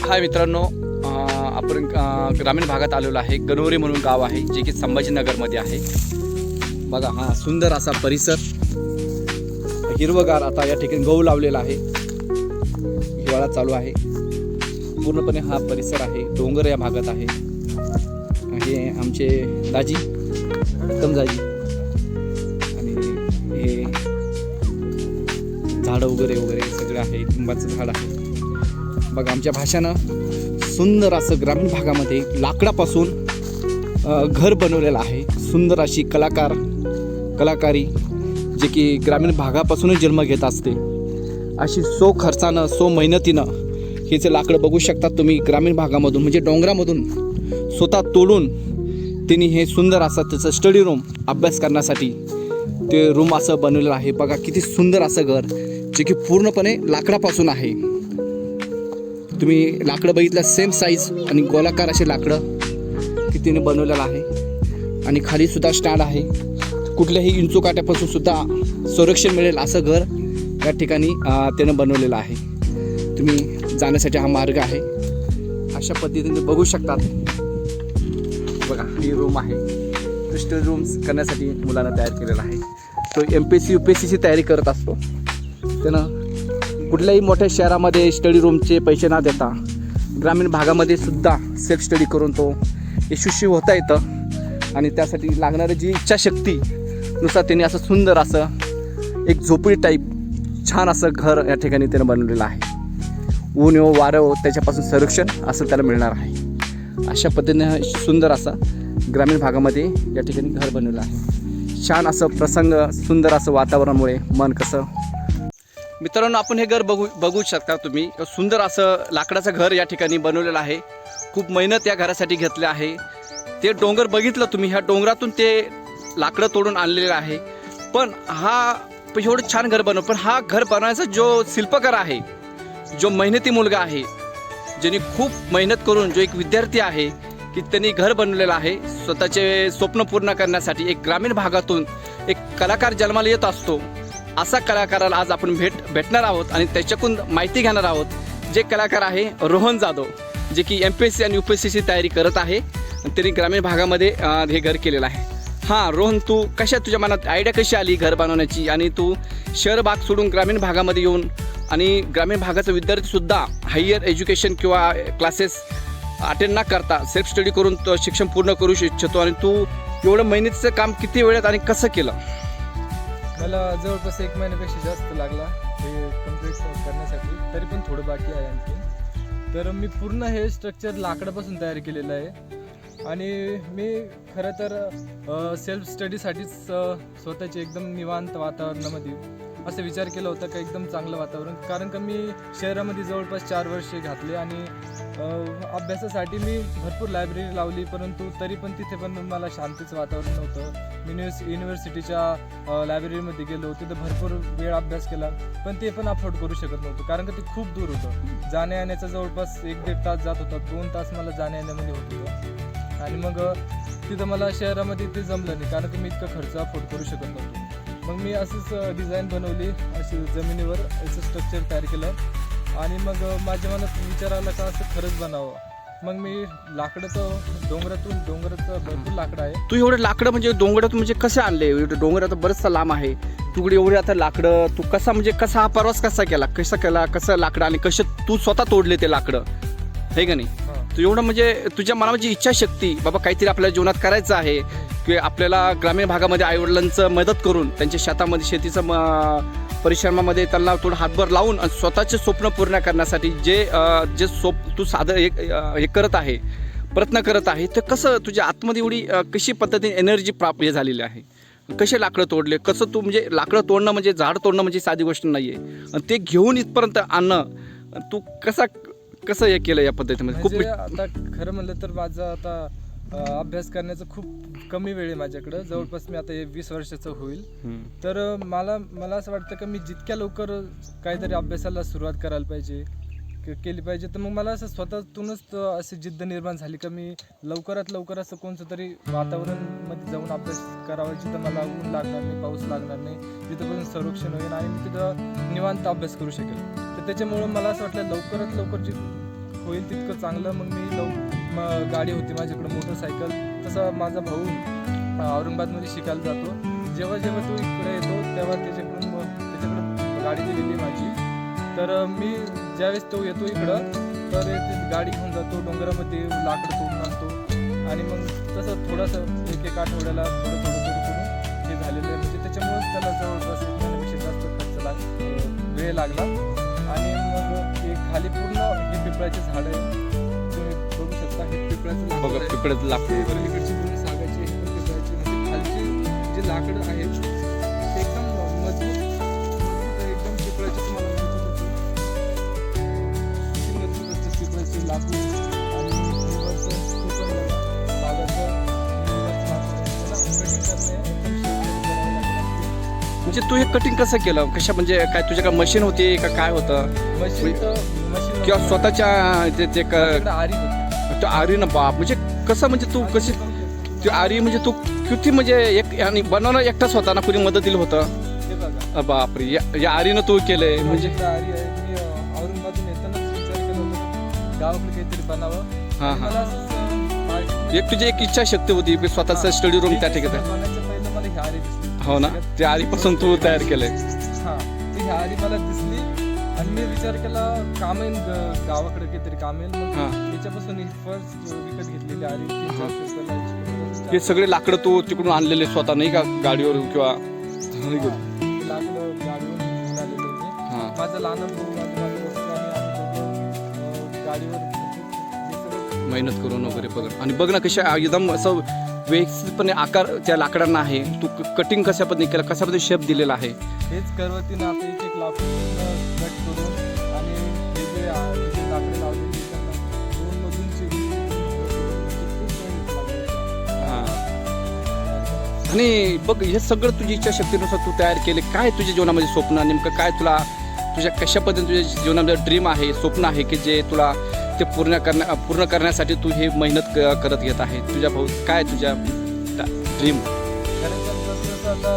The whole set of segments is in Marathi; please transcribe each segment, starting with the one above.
हाय मित्रांनो, आपण ग्रामीण भागात आलेलो आहे. गणोरी म्हणून गाव आहे जे की संभाजीनगरमध्ये आहे. बघा हा सुंदर असा परिसर, हिरवगार. आता या ठिकाणी गहू लावलेला आहे, हिवाळा चालू आहे. पूर्णपणे हा परिसर आहे, डोंगर या भागात आहे. हे आमचे दाजी, उत्तम दाजी, आणि हे झाडं वगैरे वगैरे सगळे आहे. लिंबाचं झाड आहे. बघा आमच्या भाषानं सुंदर असं ग्रामीण भागामध्ये लाकडापासून घर बनवलेलं आहे. सुंदर अशी कलाकारी जे की ग्रामीण भागापासूनच जन्म घेत असते. अशी सो खर्चानं सो मेहनतीनं हे जे लाकडं बघू शकता तुम्ही, ग्रामीण भागामधून म्हणजे डोंगरामधून स्वतः तोडून त्यांनी हे सुंदर असं त्याचं स्टडी रूम, अभ्यास करण्यासाठी ते रूम असं बनवलेलं आहे. बघा किती सुंदर असं घर जे की पूर्णपणे लाकडापासून आहे. तुम्ही लाकडं बघितलं, सेम साईज आणि गोलाकार असे लाकडं कितीने बनवलेलं आहे. आणि खाली सुद्धा स्टँड आहे. कुठल्याही इंचुकाट्यापासून सुद्धा संरक्षण मिळेल असं घर या ठिकाणी त्यानं बनवलेलं आहे. तुम्ही जाण्यासाठी हा मार्ग आहे. अशा पद्धतीने बघू शकतात. बघा ही रूम आहे. क्रिस्टल रूम्स करण्यासाठी मुलांना तयार केलेला आहे. तो MPSC UPSCची तयारी करत असतो. त्यानं कुठल्याही मोठ्या शहरामध्ये स्टडी रूमचे पैसे न देता ग्रामीण भागामध्ये सुद्धा सेल्फ स्टडी करून तो यशस्वी होता येतं. आणि त्यासाठी लागणारी जी इच्छाशक्तीनुसार त्यांनी असं सुंदर असं एक झोपडी टाईप छान असं घर या ठिकाणी त्यानं बनवलेलं आहे. ऊन येऊ वारं हो त्याच्यापासून संरक्षण असं त्याला मिळणार आहे. अशा पद्धतीने सुंदर असं ग्रामीण भागामध्ये या ठिकाणी घर बनवलं आहे. छान असं प्रसंग, सुंदर असं वातावरणामुळे मन कसं. मित्रांनो, आपण हे घर बघू शकता तुम्ही. सुंदर असं लाकडाचं घर या ठिकाणी बनवलेलं आहे. खूप मेहनत या घरासाठी घेतली आहे. ते डोंगर बघितलं तुम्ही, ह्या डोंगरातून ते लाकडं तोडून आणलेलं आहे. पण एवढं छान घर बनव, पण हा घर बनवायचा जो शिल्पकार आहे, जो मेहनती मुलगा आहे, ज्यांनी खूप मेहनत करून, जो एक विद्यार्थी आहे की त्यांनी घर बनवलेलं आहे स्वतःचे स्वप्न पूर्ण करण्यासाठी. एक ग्रामीण भागातून एक कलाकार जन्माला येत असतो. असा कलाकाराला आज आपण भेटणार आहोत आणि त्याच्याकडून माहिती घेणार आहोत. जे कलाकार आहे रोहन जाधव, जे की MPSC आणि UPSCची तयारी करत आहे. त्यांनी ग्रामीण भागामध्ये हे घर केलेलं आहे. हां रोहन, तू तुझ्या मनात आयडिया कशी आली घर बनवण्याची, आणि तू शहर भाग सोडून ग्रामीण भागामध्ये येऊन आणि ग्रामीण भागाचा विद्यार्थीसुद्धा हायर एज्युकेशन किंवा क्लासेस अटेंड न करता सेल्फ स्टडी करून तो शिक्षण पूर्ण करू इच्छितो, आणि तू एवढं मेहनतीचं काम किती वेळात आणि कसं केलं? मला जवळपास 1 महिन्यापेक्षा जास्त लागला हे कम्प्लीट करण्यासाठी. तरी पण थोडं बाकी आहे आणखी. तर मी पूर्ण हे स्ट्रक्चर लाकडापासून तयार केलेलं आहे. आणि मी खरं तर सेल्फ स्टडीसाठीच स्वतःचे एकदम निवांत वातावरणामध्ये असं विचार केला होता का एकदम चांगलं वातावरण. कारण का मी शहरामध्ये जवळपास 4 वर्षे घातले आणि अभ्यासासाठी मी भरपूर लायब्ररी लावली, परंतु तरी पण तिथे पण मला शांतीचं वातावरण नव्हतं. मी युनिव्हर्सिटीच्या लायब्ररीमध्ये गेलो, तिथं भरपूर वेळ अभ्यास केला, पण ते पण अफोर्ड करू शकत नव्हतं. कारण का ते खूप दूर होतं. जाण्या येण्याचा जवळपास 1-1.5 तास जात होता. 2 तास मला जाण्या येण्यामध्ये होत होतं. आणि मग तिथं मला शहरामध्ये ते जमलं नाही, कारण की मी इतका खर्च अफोर्ड करू शकत नव्हतो. मग मी असंच डिझाईन बनवली, अशी जमिनीवर याचं स्ट्रक्चर तयार केलं. आणि मग माझ्या मनात विचार आला का असं खरंच बनावं. मग मी लाकडाचं डोंगराचं भरपूर लाकडं आहे. तू एवढं लाकडं म्हणजे डोंगरातून म्हणजे कसं आणले? डोंगर आता बरंचसा लांब आहे. तुकडे एवढे आता लाकडं तू कसा हा प्रवास कसा केला? कसं लाकडं आणि तू स्वतः तोडले ते लाकडं, हे का नाही? तू एवढं म्हणजे तुझ्या मनाची इच्छाशक्ती, बाबा काहीतरी आपल्या जीवनात करायचं आहे, की आपल्याला ग्रामीण भागामध्ये आईवडिलांचं मदत करून त्यांच्या शेतामध्ये शेतीचं परिश्रमामध्ये त्यांना थोडं हातभार लावून स्वतःचे स्वप्न पूर्ण करण्यासाठी जे तू हे करत आहे, प्रयत्न करत आहे, ते कसं तुझ्या आतमध्ये एवढी कशी पद्धतीने एनर्जी प्राप्त झालेली आहे? कसे लाकडं तोडले? कसं तू म्हणजे लाकडं तोडणं म्हणजे झाड तोडणं म्हणजे साधी गोष्ट नाही आहे, आणि ते घेऊन इथपर्यंत आणणं तू कसं हे केलं या पद्धतीमध्ये? खूप आता खरं म्हणलं तर माझं आता अभ्यास करण्याचं खूप कमी वेळ आहे माझ्याकडं. जवळपास मी आता 20 वर्षाचं होईल. तर मला असं वाटतं की मी जितक्या लवकर काहीतरी अभ्यासाला सुरुवात करायला केली पाहिजे. तर मग मला असं स्वतःतूनच अशी जिद्द निर्माण झाली का मी लवकरात लवकर असं कोणतं तरी वातावरणमध्ये जाऊन अभ्यास करावा, जिथं मला ऊन लागणार नाही, पाऊस लागणार नाही, जिथं संरक्षण होईल आणि मी तिथं निवांत अभ्यास करू शकेल. तर त्याच्यामुळं मला असं वाटलं लवकरात लवकर होईल तितकं चांगलं. मग गाडी होती माझ्याकडे मोटरसायकल. तसा माझा भाऊ औरंगाबादमध्ये शिकायला जातो. जेव्हा तो इकडे येतो तेव्हा त्याच्याकडे गाडी दिलेली माझी. तर मी ज्यावेळेस तो येतो इकडं तर गाडी घेऊन जातो, डोंगरामध्ये लाकडं तोडून आणतो. आणि मग तसं थोडंसं एक आठवड्याला थोडं करून हे झालेलं आहे. म्हणजे त्याच्यामुळेच त्याला जवळपास 1 महिन्यापेक्षा जास्त वेळ लागला. आणि मग हे खाली पूर्ण हे पिंपळाचे झाड आहे, तुम्ही बघू शकता. हे पिंपळाचं लाकूड इकडची पूर्ण सागाची हे पण पिंपळाची. म्हणजे खालची जे लाकडं आहेत ते एकदम मजबूत एकदम पिंपळाचे तुम्हाला मजबूत असते पिंपळाचे लाकूड. आणि म्हणजे तू हे कटिंग कसं केलं? कशा म्हणजे काय तुझ्याकडे मशीन होती का काय होतं? मशीन किंवा स्वतःच्या आरी होती. आरी ना बाप, म्हणजे कसं म्हणजे तू कशी ती आरी म्हणजे तू किती म्हणजे एक आणि बनवणं एकटाच होता ना, कुणी मदतीला होतं? हे बघा बापरे, या आरीनं तू केलंय म्हणजे? आरी आहे. मी औरंगाबादून येतानाच विचार केला होता गावाकडे काहीतरी बनावं. हां मला असं एक तुझी एक इच्छाशक्ती होती की स्वतःचं स्टडी रूम त्या ठिकाणी. बनायच्या पहिलं मला ही आरी दिसली. हो ना, त्या आरीपासून तू तयार केलंय. हां, ती आरी मला दिसली आणि मी विचार केला काम येईल गावाकडे काहीतरी काम येईल. मग त्याच्यापासून फर्स्ट विकत घेतलेली आरी 300 रुपयाला. हे सगळे लाकडं तू तिकडून आणलेले स्वतः नाही का गाडीवर किंवा? लाकडं गाडीवर घेऊन आलेले होते. माझा लहान भाऊ गाडीवर मेहनत करून वगैरे बघ. आणि बघ ना कशा एकदम असं व्यवस्थितपणे आकार त्या लाकडांना आहे. तू कटिंग कशा पद्धतीने केलं, कशा पद्धतीने शेप दिलेला आहे. हेच करवतीनं आता एक लाकूड कट करून आणि हे जे लाकडे लावलेली त्यांना दोन मधून आणि बघ हे सगळं तुझी इच्छाशक्तीनुसार तू तयार केले. काय तुझ्या जीवनामध्ये स्वप्न नेमकं काय तुला तुझ्या कशा पद्धतीने तुझ्या जीवनामध्ये ड्रीम आहे, स्वप्न आहे की जे तुला ते पूर्ण करण्यासाठी तू हे मेहनत करत घेत आहे? तुझ्या भाऊ काय तुझ्या ड्रीम? खरंतर जसं आता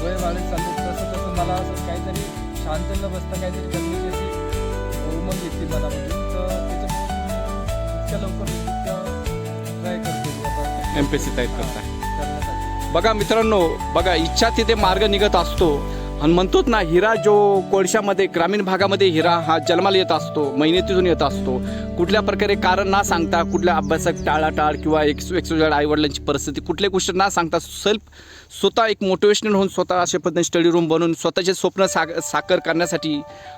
वय वाढत चाललं तसं मला असं काहीतरी शांत न बसता काहीतरी करण्याची अशी उमंग घेतली मनामधून. तर त्याच्यामुळे इतक्या लवकर ट्राय करतो MPSC तयार करताय. करण्यासाठी. बघा मित्रांनो, बघा इच्छा तिथे मार्ग निघत असतो. आणि म्हणतोच ना, हिरा जो कोळशामध्ये ग्रामीण भागामध्ये हिरा हा जन्माला येत असतो, मेहनतीतून येत असतो. कुठल्या प्रकारे कारण ना सांगता, कुठल्या अभ्यासात टाळाटाळ किंवा एक आईवडिलांची परिस्थिती कुठल्या गोष्टी ना सांगता स्वतः एक मोटिवेशनल होऊन स्वतः अशा पद्धतीने स्टडी रूम बनवून स्वतःचे स्वप्न साकार करण्यासाठी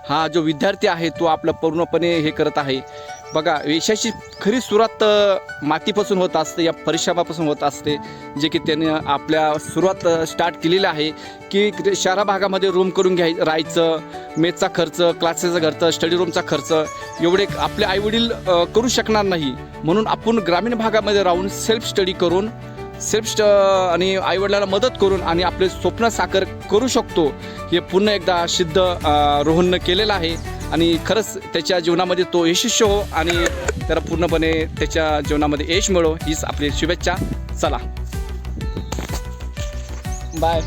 हा जो विद्यार्थी आहे तो आपलं पूर्णपणे हे करत आहे. बघा यशाची खरी सुरुवात मातीपासून होत असते, या परिश्रमापासून होत असते, जे की त्याने आपल्या सुरुवात स्टार्ट केलेलं आहे. की शहरा भागामध्ये रूम करून राहायचं, मेसचा खर्च, क्लासेसचा खर्च, स्टडी रूमचा खर्च एवढे आपले आईवडील करू शकणार नाही. म्हणून आपण ग्रामीण भागामध्ये राहून सेल्फ स्टडी करून आणि आईवडिलांना मदत करून आणि आपले स्वप्न साकार करू शकतो, हे पुन्हा एकदा सिद्ध रोहननं केलेलं आहे. आणि खरंच त्याच्या जीवनामध्ये तो यशस्वी हो आणि त्याला पूर्णपणे त्याच्या जीवनामध्ये यश मिळो हीच आपली शुभेच्छा. चला बाय.